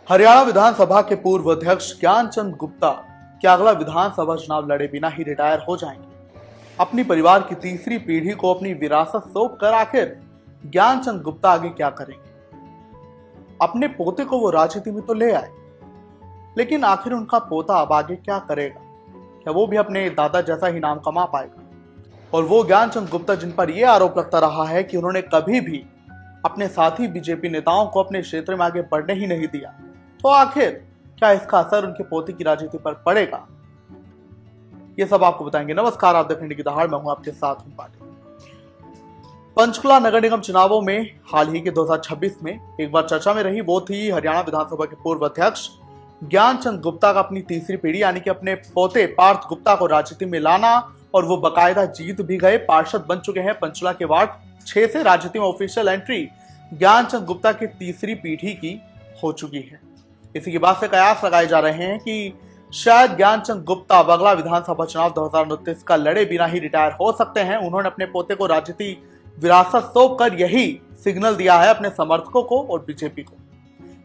हरियाणा विधानसभा के पूर्व अध्यक्ष ज्ञानचंद गुप्ता क्या अगला विधानसभा चुनाव लड़े बिना ही रिटायर हो जाएंगे? अपनी परिवार की तीसरी पीढ़ी को अपनी विरासत सौंप कर आखिर ज्ञानचंद गुप्ता आगे क्या करेंगे? अपने पोते को वो राजनीति में तो ले आए, लेकिन आखिर उनका पोता अब आगे क्या करेगा? क्या वो भी अपने दादा जैसा ही नाम कमा पाएगा? और वो ज्ञानचंद गुप्ता जिन पर यह आरोप लगता रहा है कि उन्होंने कभी भी अपने साथी बीजेपी नेताओं को अपने क्षेत्र में आगे बढ़ने ही नहीं दिया, तो आखिर क्या इसका असर उनके पोते की राजनीति पर पड़ेगा? ये सब आपको बताएंगे। नमस्कार, आप देख रहे हैं की दहाड़, मैं हूं आपके साथ हूं पाटिल। पंचकुला नगर निगम चुनावों में हाल ही के 2026 में एक बार चर्चा में रही वो थी हरियाणा विधानसभा के पूर्व अध्यक्ष ज्ञानचंद गुप्ता का अपनी तीसरी पीढ़ी यानी कि अपने पोते पार्थ गुप्ता को राजनीति में लाना, और वो बकायदा जीत भी गए, पार्षद बन चुके हैं। पंचकुला के वार्ड 6 से राजनीति में ऑफिशियल एंट्री ज्ञानचंद गुप्ता की तीसरी पीढ़ी की हो चुकी है। इसी की बात से कयास लगाए जा रहे हैं कि शायद ज्ञानचंद गुप्ता अगला विधानसभा चुनाव 2029 का लड़े बिना ही रिटायर हो सकते हैं। उन्होंने अपने पोते को राजनीति विरासत सौंप कर यही सिग्नल दिया है अपने समर्थकों को और बीजेपी को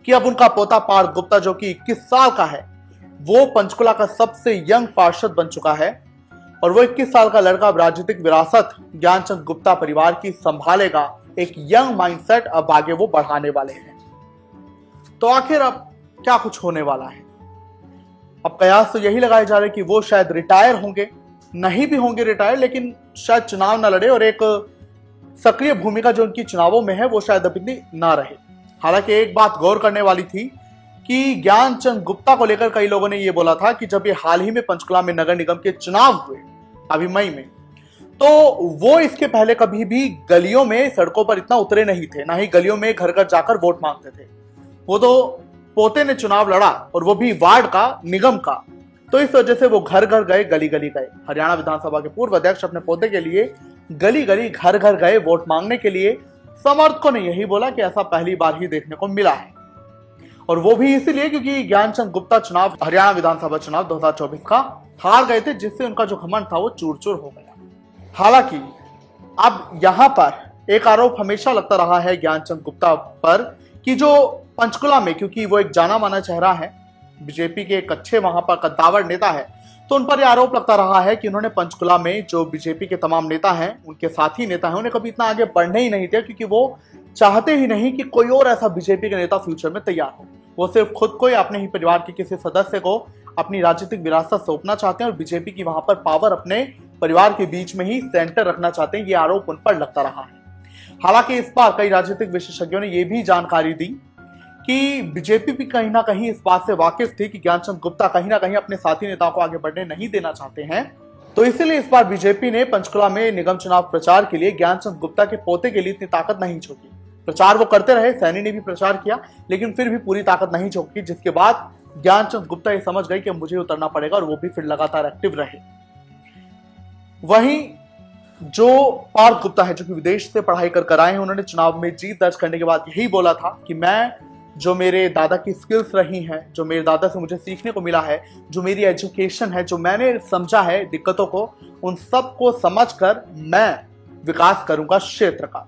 कि अब उनका पोता पार्थ गुप्ता, जो कि 21 साल का है, वो पंचकुला का सबसे यंग पार्षद बन चुका है, और वो 21 साल का लड़का अब राजनीतिक विरासत ज्ञानचंद गुप्ता परिवार की संभालेगा। एक यंग माइंडसेट अब आगे वो बढ़ाने वाले हैं। तो आखिर अब क्या कुछ होने वाला है? अब कयास तो यही लगाए जा रहे हैं कि वो शायद रिटायर होंगे, नहीं भी होंगे रिटायर, लेकिन शायद चुनाव ना लड़े और एक सक्रिय भूमिका जो उनकी चुनावों में है वो शायद अभी ना रहे। हालांकि एक बात गौर करने वाली थी कि ज्ञानचंद गुप्ता को लेकर कई लोगों ने ये बोला था कि जब ये हाल ही में पंचकुला में नगर निगम के चुनाव हुए अभी मई में, तो वो इसके पहले कभी भी गलियों में सड़कों पर इतना उतरे नहीं थे, ना ही गलियों में घर घर जाकर वोट मांगते थे। वो तो पोते ने चुनाव लड़ा, और वो भी वार्ड का, निगम का, तो इस वजह से वो घर घर गए, गली गली गए। हरियाणा विधानसभा के पूर्व अध्यक्ष अपने पोते के लिए गली गली घर घर गए वोट मांगने के लिए। समर्थकों ने यही बोला कि ऐसा पहली बार ही देखने को मिला है, और वो भी इसीलिए क्योंकि ज्ञानचंद गुप्ता चुनाव, हरियाणा विधानसभा चुनाव 2024 का हार गए थे, जिससे उनका जो घमंड था वो चूर चूर हो गया। हालांकि अब यहां पर एक आरोप हमेशा लगता रहा है ज्ञानचंद गुप्ता पर कि जो पंचकुला में, क्योंकि वो एक जाना माना चेहरा है, बीजेपी के एक अच्छे वहां पर कद्दावर नेता है, तो उन पर यह आरोप लगता रहा है कि उन्होंने पंचकुला में जो बीजेपी के तमाम नेता हैं, उनके साथी नेता हैं, उन्हें कभी इतना आगे बढ़ने ही नहीं दिया, क्योंकि वो चाहते ही नहीं कि कोई और ऐसा बीजेपी के नेता फ्यूचर में तैयार हो। वो सिर्फ खुद को या अपने ही परिवार के किसी सदस्य को अपनी राजनीतिक विरासत सौंपना चाहते हैं, और बीजेपी की वहां पर पावर अपने परिवार के बीच में ही सेंटर रखना चाहते हैं। ये आरोप उन पर लगता रहा है। हालांकि इस बार कई राजनीतिक विशेषज्ञों ने यह भी जानकारी दी कि बीजेपी भी कहीं ना कहीं इस बात से वाकिफ थी कि ज्ञानचंद गुप्ता कहीं ना कहीं अपने साथी नेताओं को आगे बढ़ने नहीं देना चाहते हैं। तो इसीलिए इस बार बीजेपी ने पंचकुला में निगम चुनाव प्रचार के लिए ज्ञानचंद गुप्ता के पोते के लिए इतनी ताकत नहीं झोंकी। प्रचार वो करते रहे, सैनी ने भी प्रचार किया, लेकिन फिर भी पूरी ताकत नहीं झोंकी, जिसके बाद ज्ञानचंद गुप्ता ये समझ गए कि मुझे उतरना पड़ेगा, और वो भी फिर लगातार एक्टिव रहे। वहीं जो पार्थ गुप्ता है, जो कि विदेश से पढ़ाई कर आए हैं, उन्होंने चुनाव में जीत दर्ज करने के बाद यही बोला था कि मैं, जो मेरे दादा की स्किल्स रही हैं, जो मेरे दादा से मुझे सीखने को मिला है, जो मेरी एजुकेशन है, जो मैंने समझा है दिक्कतों को, उन सब को समझकर मैं विकास करूंगा क्षेत्र का,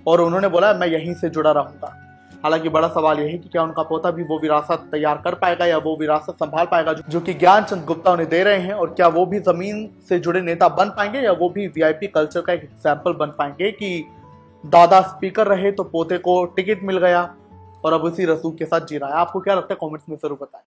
और उन्होंने बोला मैं यहीं से जुड़ा रहूंगा। हालांकि बड़ा सवाल यह है कि क्या उनका पोता भी वो विरासत तैयार कर पाएगा या वो विरासत संभाल पाएगा जो कि ज्ञानचंद गुप्ता उन्हें दे रहे हैं, और क्या वो भी जमीन से जुड़े नेता बन पाएंगे, या वो भी वीआईपी कल्चर का एक एग्जाम्पल बन पाएंगे कि दादा स्पीकर रहे तो पोते को टिकट मिल गया और अब उसी रसूख के साथ जी रहा है। आपको क्या लगता है? कमेंट्स में जरूर बताएं।